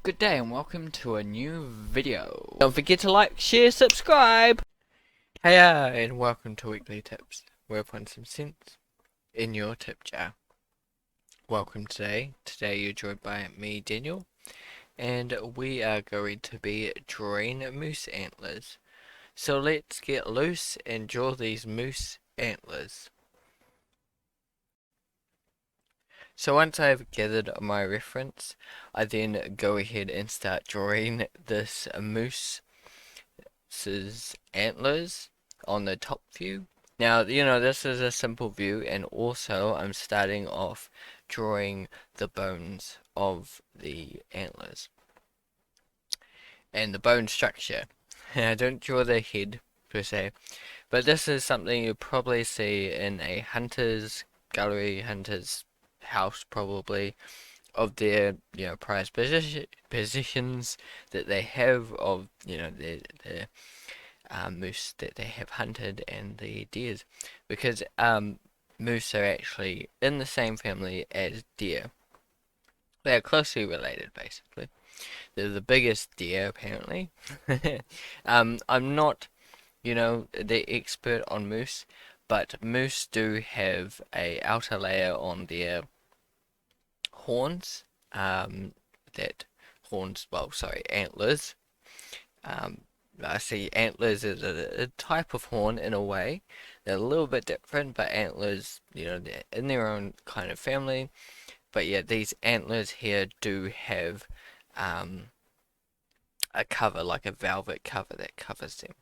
good day and welcome to a new video. Don't forget to like, share, subscribe! Hiya and welcome to Weekly Tips, where I find some sense in your tip jar. Welcome today. Today you're joined by me, Daniel, and we are going to be drawing moose antlers. So let's get loose and draw these moose antlers. So once I've gathered my reference, I then go ahead and start drawing this moose's antlers on the top view. Now, this is a simple view, and also I'm starting off drawing the bones of the antlers and the bone structure. I don't draw the head per se, but this is something you probably see in a hunter's gallery, hunter's house probably, of their prized positions that they have, of their moose that they have hunted, and the deers, because moose are actually in the same family as deer. They are closely related, basically. They're the biggest deer, apparently. I'm not the expert on moose, but moose do have a outer layer on their horns, that antlers. I see antlers as a type of horn in a way. They're a little bit different, but antlers, they're in their own kind of family. But yeah, these antlers here do have a cover, like a velvet cover that covers them.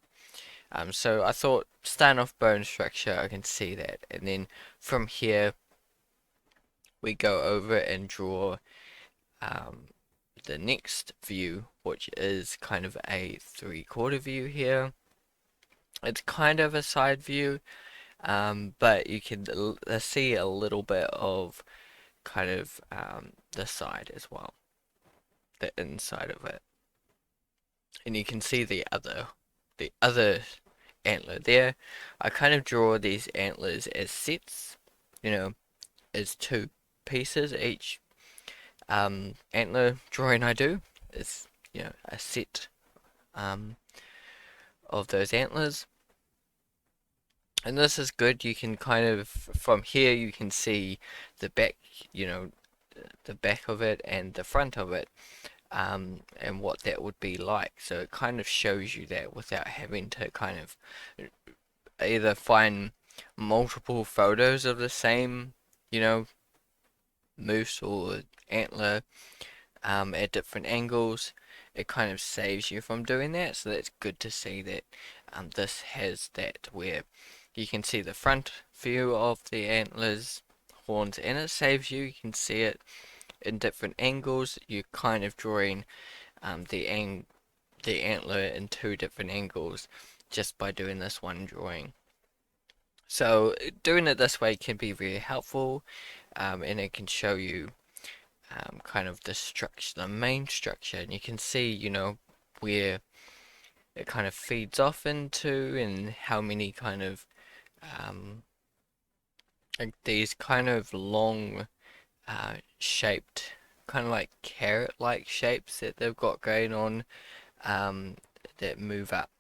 So I thought, starting off bone structure, I can see that, and then from here we go over and draw the next view, which is kind of a 3/4 view here. It's kind of a side view, but you can see a little bit of kind of the side as well, the inside of it, and you can see the other antler there. I kind of draw these antlers as sets, as two pieces each. Antler drawing I do is a set of those antlers, and this is good. You can kind of, from here you can see the back, the back of it and the front of it, and what that would be like. So it kind of shows you that without having to kind of either find multiple photos of the same, moose or antler at different angles. It kind of saves you from doing that, so that's good to see that this has that where you can see the front view of the antlers, horns, and it saves you. You can see it in different angles. You're kind of drawing the antler in two different angles just by doing this one drawing. So doing it this way can be very helpful, and it can show you kind of the structure, the main structure, and you can see, where it kind of feeds off into, and how many kind of like these kind of long shaped, kind of like carrot-like shapes that they've got going on, that move up,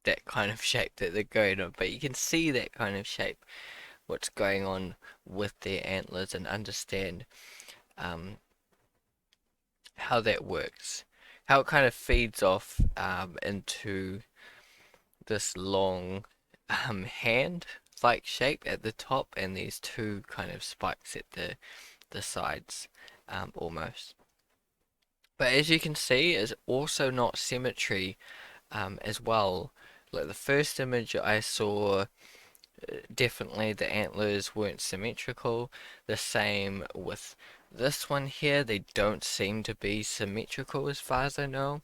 that kind of shape that they're going on. But you can see that kind of shape, what's going on with their antlers, and understand how that works, how it kind of feeds off into this long hand like shape at the top, and these two kind of spikes at the sides, almost. But as you can see, it's also not symmetry as well. Like the first image I saw, definitely the antlers weren't symmetrical. The same with this one here, they don't seem to be symmetrical as far as I know.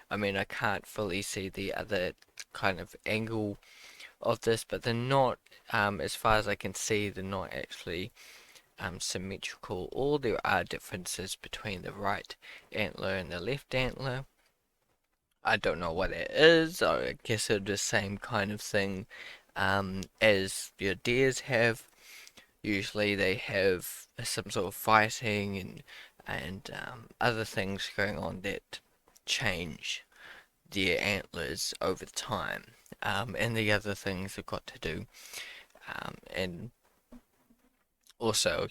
I mean, I can't fully see the other kind of angle of this, but they're not, as far as I can see, they're not actually symmetrical. Or there are differences between the right antler and the left antler. I don't know what it is. I guess it's the same kind of thing as your deers have. Usually they have some sort of fighting, and and other things going on that change their antlers over time, and the other things they've got to do, and also,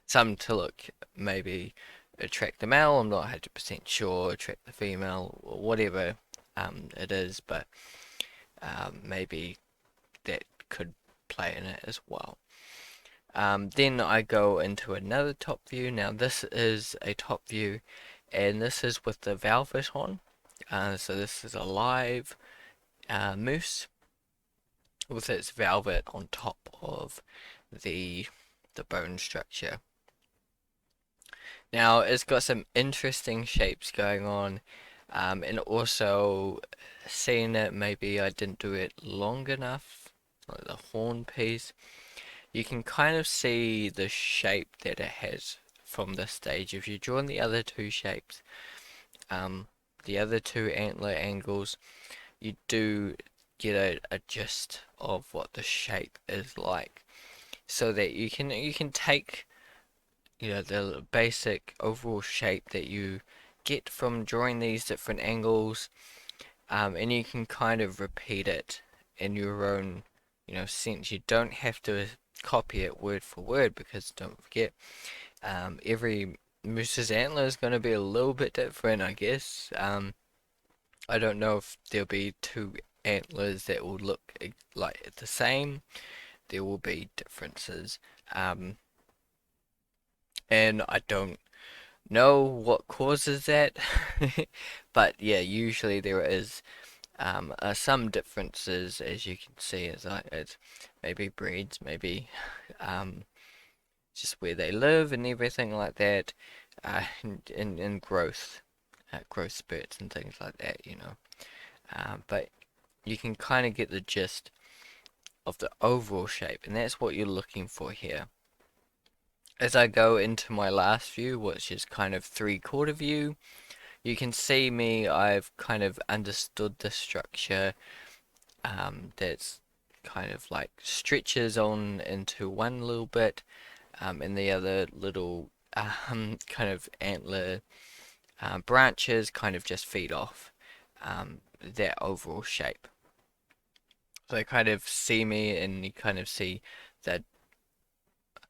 some to look maybe attract the male. I'm not 100% sure, attract the female, or whatever it is, but maybe that could play in it as well. Then I go into another top view. Now this is a top view, and this is with the velvet on. So this is a live moose with its velvet on top of the bone structure. Now it's got some interesting shapes going on, and also seeing it, maybe I didn't do it long enough, like the horn piece. You can kind of see the shape that it has from this stage. If you draw in the other two shapes, the other two antler angles, you do get a gist of what the shape is like, so that you can take the basic overall shape that you get from drawing these different angles, and you can kind of repeat it in your own sense. You don't have to copy it word for word, because don't forget, every moose's antler is going to be a little bit different, I guess. I don't know if there'll be two antlers that will look like the same. There will be differences. And I don't know what causes that, but yeah, usually there is some differences, as you can see, as it's maybe breeds, maybe um, just where they live and everything like that, in growth spurts and things like that. But you can kind of get the gist of the overall shape, and that's what you're looking for here. As I go into my last view, which is kind of three-quarter view, you can see I've kind of understood the structure, that's kind of like stretches on into one little bit, and the other little kind of antler branches kind of just feed off that overall shape. So I kind of see and you kind of see that,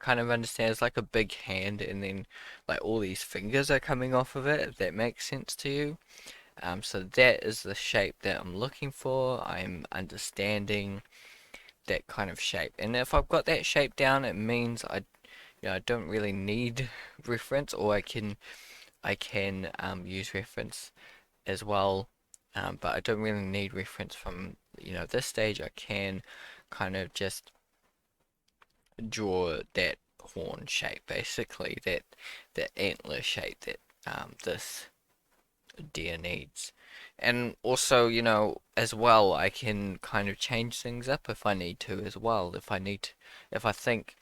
kind of understand it's like a big hand, and then like all these fingers are coming off of it, if that makes sense to you. So that is the shape that I'm looking for. I'm understanding that kind of shape, and if I've got that shape down, it means I don't really need reference, or I can use reference as well, but I don't really need reference from this stage. I can kind of just draw that horn shape, basically, that antler shape that this deer needs. And also, as well, I can kind of change things up if I need to as well. If I think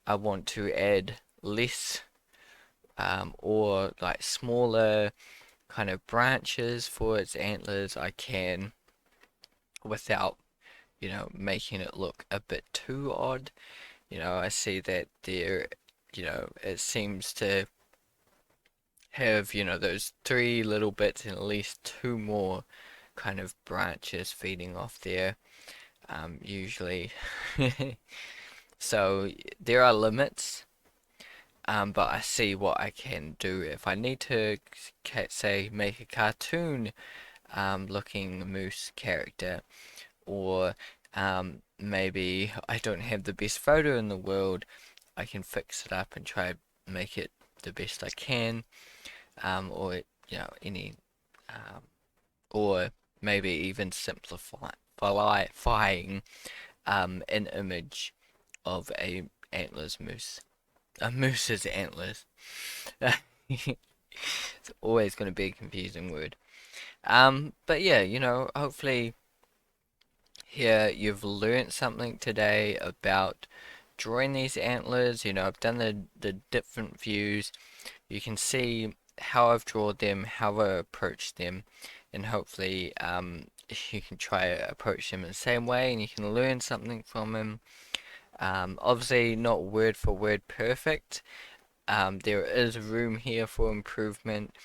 I want to add less, or like smaller kind of branches for its antlers, I can, without making it look a bit too odd. I see that there, it seems to have, those three little bits and at least two more kind of branches feeding off there, usually. So there are limits, but I see what I can do. If I need to, say, make a cartoon looking moose character, or maybe I don't have the best photo in the world, I can fix it up and try make it the best I can, or any, um, or maybe even simplifying an image of a moose's antlers. It's always going to be a confusing word. But yeah, hopefully here you've learnt something today about drawing these antlers. I've done the different views. You can see how I've drawn them, how I approach them, and hopefully you can try to approach them in the same way, and you can learn something from them. Obviously not word for word perfect, There is room here for improvement.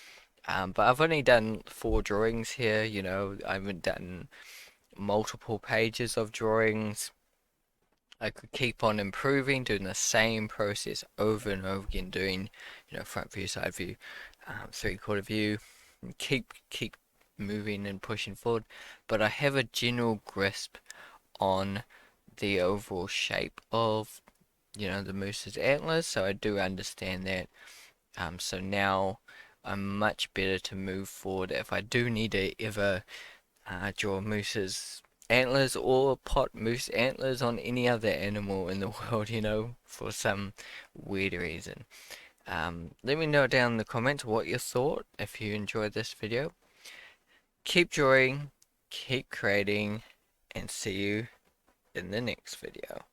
But I've only done 4 drawings here, you know, I haven't done multiple pages of drawings. I could keep on improving, doing the same process over and over again, doing, you know, front view, side view, 3/4 view, and keep moving and pushing forward. But I have a general grasp on the overall shape of, you know, the moose's antlers, so I do understand that. So now I'm much better to move forward if I do need to ever draw moose's antlers or pot moose antlers on any other animal in the world, you know, for some weird reason. Let me know down in the comments what you thought if you enjoyed this video. Keep drawing, keep creating, and see you in the next video.